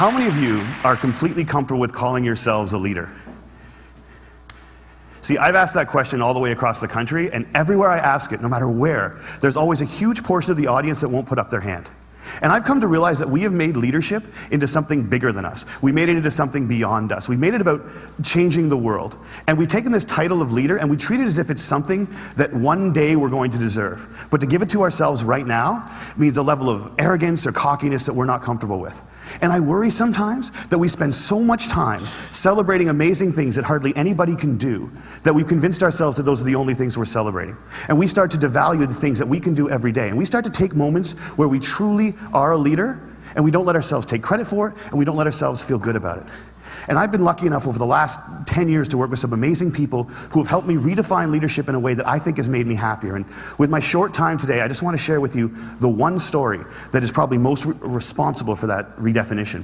How many of you are completely comfortable with calling yourselves a leader? See, I've asked that question all the way across the country, and everywhere I ask it, no matter where, there's always a huge portion of the audience that won't put up their hand. And I've come to realize that we have made leadership into something bigger than us. We made it into something beyond us. We made it about changing the world. And we've taken this title of leader and we treat it as if it's something that one day we're going to deserve. But to give it to ourselves right now means a level of arrogance or cockiness that we're not comfortable with. And I worry sometimes that we spend so much time celebrating amazing things that hardly anybody can do, that we've convinced ourselves that those are the only things we're celebrating. And we start to devalue the things that we can do every day. And we start to take moments where we truly are a leader, and we don't let ourselves take credit for it, and we don't let ourselves feel good about it. And I've been lucky enough over the last 10 years to work with some amazing people who have helped me redefine leadership in a way that I think has made me happier. And with my short time today, I just want to share with you the one story that is probably most responsible for that redefinition.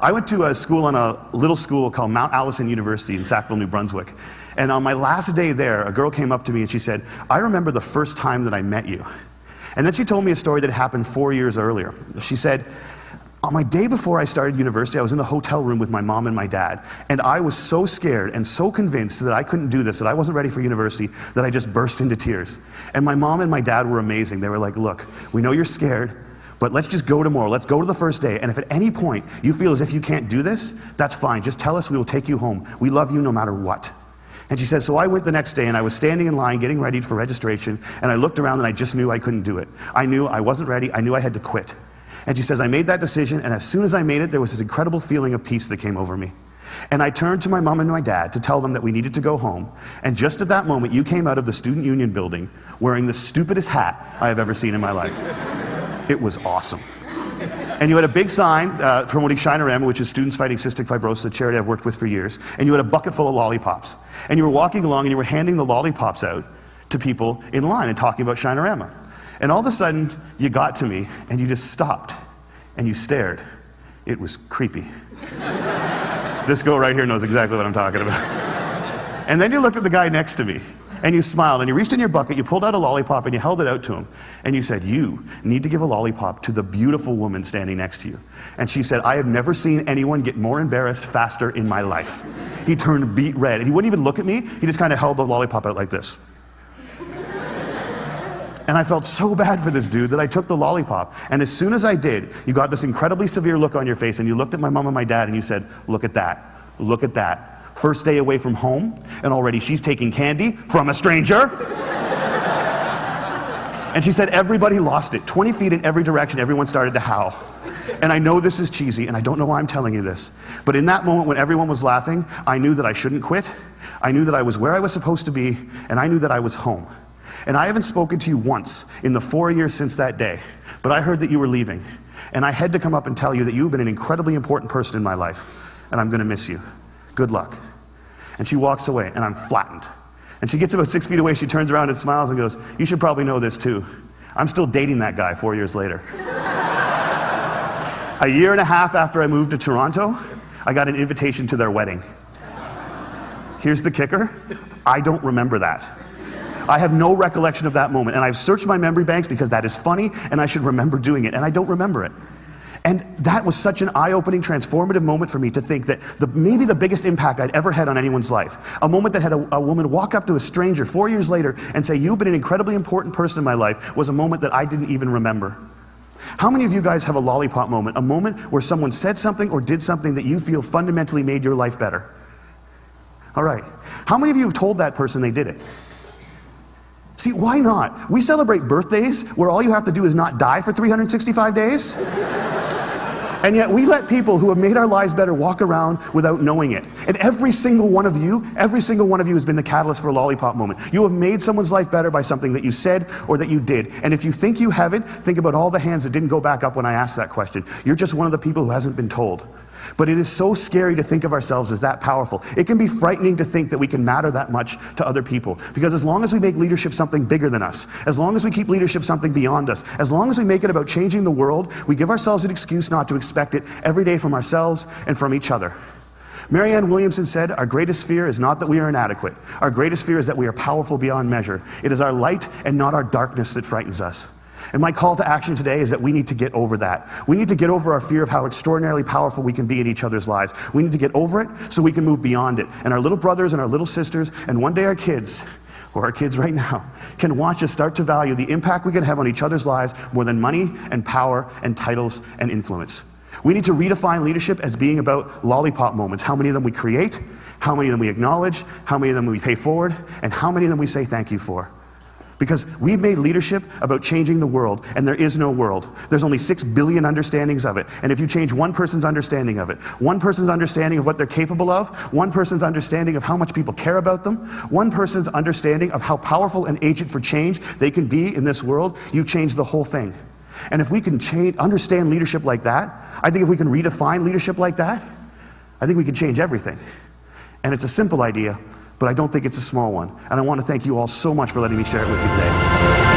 I went to a school on a little school called Mount Allison University in Sackville, New Brunswick. And on my last day there, a girl came up to me and she said, "I remember the first time that I met you." And then she told me a story that happened 4 years earlier. She said, "On my day before I started university, I was in the hotel room with my mom and my dad, and I was so scared and so convinced that I couldn't do this, that I wasn't ready for university, that I just burst into tears. And my mom and my dad were amazing. They were like, 'Look, we know you're scared, but let's just go tomorrow. Let's go to the first day, and if at any point you feel as if you can't do this, that's fine. Just tell us, we will take you home. We love you no matter what.'" And she said, so I went the next day and I was standing in line getting ready for registration, and I looked around and I just knew I couldn't do it. I knew I wasn't ready. I knew I had to quit. And she says, I made that decision, and as soon as I made it, there was this incredible feeling of peace that came over me. And I turned to my mom and my dad to tell them that we needed to go home, and just at that moment, you came out of the Student Union building wearing the stupidest hat I have ever seen in my life. It was awesome. And you had a big sign promoting Shinorama, which is Students Fighting Cystic Fibrosis, a charity I've worked with for years, and you had a bucket full of lollipops. And you were walking along and you were handing the lollipops out to people in line and talking about Shinorama. And all of a sudden, you got to me, and you just stopped, and you stared. It was creepy. This girl right here knows exactly what I'm talking about. And then you looked at the guy next to me, and you smiled, and you reached in your bucket, you pulled out a lollipop, and you held it out to him. And you said, you need to give a lollipop to the beautiful woman standing next to you. And she said, I have never seen anyone get more embarrassed faster in my life. He turned beet red, and he wouldn't even look at me, he just kind of held the lollipop out like this. And I felt so bad for this dude that I took the lollipop. And as soon as I did, you got this incredibly severe look on your face, and you looked at my mom and my dad and you said, look at that, look at that. First day away from home, and already she's taking candy from a stranger. And she said everybody lost it. 20 feet in every direction, everyone started to howl. And I know this is cheesy, and I don't know why I'm telling you this, but in that moment when everyone was laughing, I knew that I shouldn't quit. I knew that I was where I was supposed to be, and I knew that I was home. And I haven't spoken to you once in the 4 years since that day, but I heard that you were leaving. And I had to come up and tell you that you've been an incredibly important person in my life, and I'm going to miss you. Good luck. And she walks away, and I'm flattened. And she gets about 6 feet away, she turns around and smiles and goes, you should probably know this too. I'm still dating that guy 4 years later. A year and a half after I moved to Toronto, I got an invitation to their wedding. Here's the kicker, I don't remember that. I have no recollection of that moment, and I've searched my memory banks because that is funny, and I should remember doing it, and I don't remember it. And that was such an eye-opening, transformative moment for me to think that maybe the biggest impact I'd ever had on anyone's life, a moment that had a woman walk up to a stranger 4 years later and say, you've been an incredibly important person in my life, was a moment that I didn't even remember. How many of you guys have a lollipop moment, a moment where someone said something or did something that you feel fundamentally made your life better? All right. How many of you have told that person they did it? See, why not? We celebrate birthdays where all you have to do is not die for 365 days. And yet we let people who have made our lives better walk around without knowing it. And every single one of you has been the catalyst for a lollipop moment. You have made someone's life better by something that you said or that you did. And if you think you haven't, think about all the hands that didn't go back up when I asked that question. You're just one of the people who hasn't been told. But it is so scary to think of ourselves as that powerful. It can be frightening to think that we can matter that much to other people. Because as long as we make leadership something bigger than us, as long as we keep leadership something beyond us, as long as we make it about changing the world, we give ourselves an excuse not to expect it every day from ourselves and from each other. Marianne Williamson said, our greatest fear is not that we are inadequate. Our greatest fear is that we are powerful beyond measure. It is our light and not our darkness that frightens us. And my call to action today is that we need to get over that. We need to get over our fear of how extraordinarily powerful we can be in each other's lives. We need to get over it so we can move beyond it. And our little brothers and our little sisters, and one day our kids, or our kids right now, can watch us start to value the impact we can have on each other's lives more than money and power and titles and influence. We need to redefine leadership as being about lollipop moments. How many of them we create, how many of them we acknowledge, how many of them we pay forward, and how many of them we say thank you for. Because we've made leadership about changing the world, and there is no world. There's only 6 billion understandings of it. And if you change one person's understanding of it, one person's understanding of what they're capable of, one person's understanding of how much people care about them, one person's understanding of how powerful an agent for change they can be in this world, you've changed the whole thing. And if we can understand leadership like that, I think if we can redefine leadership like that, I think we can change everything. And it's a simple idea, but I don't think it's a small one. And I want to thank you all so much for letting me share it with you today.